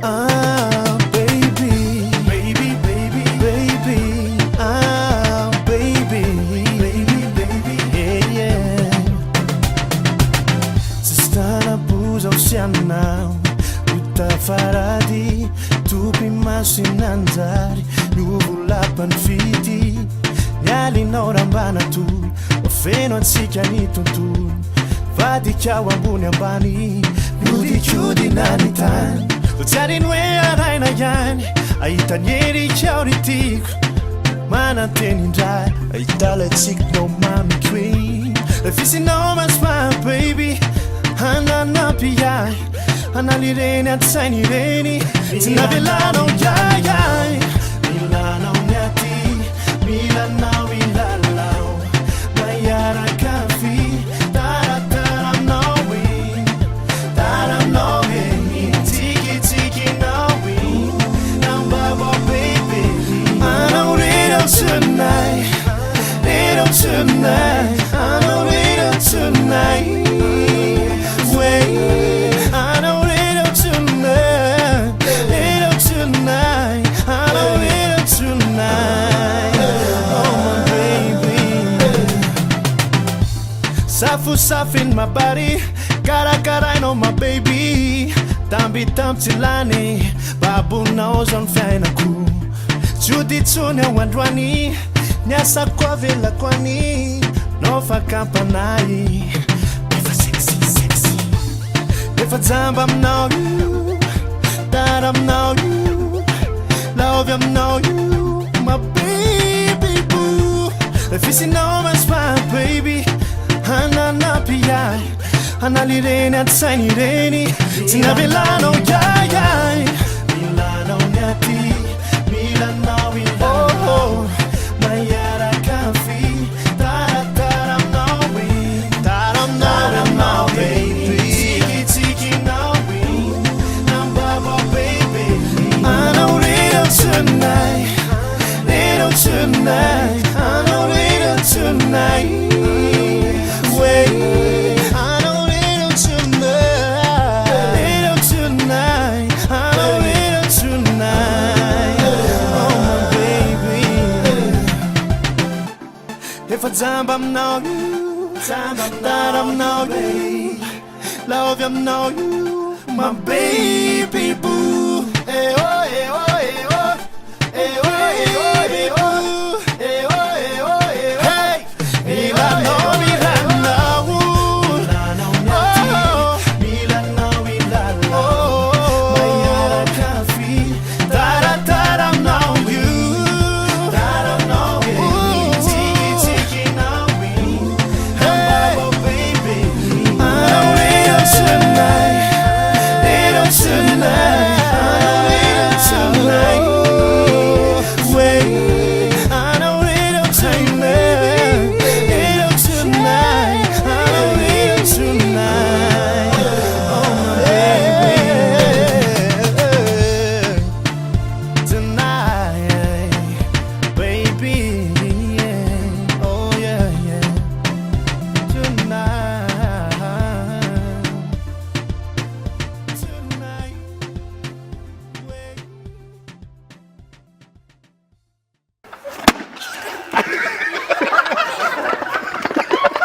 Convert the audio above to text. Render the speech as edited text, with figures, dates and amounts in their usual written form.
Ah, baby, baby, baby, baby. Ah, baby, baby, baby, yeah, yeah. Sistana buza usiana, utafaradi, tupi masinanzari, nuvulapan fiti, nyali norambana tu, ofeno ansika nituntun, vadi kawa ambuni ambani, nudi chudi nanitan. Utsarin we araina yan, aitanyeri chauritik, manantenindra, aitala tik no mami queen. Fisi no mas my baby, hanana piyai, analireni atsaini reni, tinabilano yayai, milano nyati, milano ilalao, mayara kafi, taratara knowing, that I'm knowing, tiki tiki knowing, number baby, I know little tonight, little tonight, I know little tonight, wait, I know little tonight, little tonight, I know little tonight, oh my baby. Safu safu in my body, cara cara I know my baby. Tambi tam tilani, babu knows on fine aku. Judi tunya wandwani, nyasa kwa vila kwani, no fa kampanai. Never sexy, sexy. Never time I'm know you, that I'm know you, love I'm know you, my baby boo. If you see no man's my baby, hanana piyai, analireni atsaini reni, tinabilano yayai, milano nyati, milano ilano, oh, mayara kafi, taratara knowing, taram now baby, tiki tiki knowing, number baby, I know little tonight, little tonight, I know little tonight, wait, I know little tonight, little tonight, I know little tonight, oh my baby. If I time I'm know you, that I'm know you, love I'm know you, my baby boo. Hey oh, hey oh.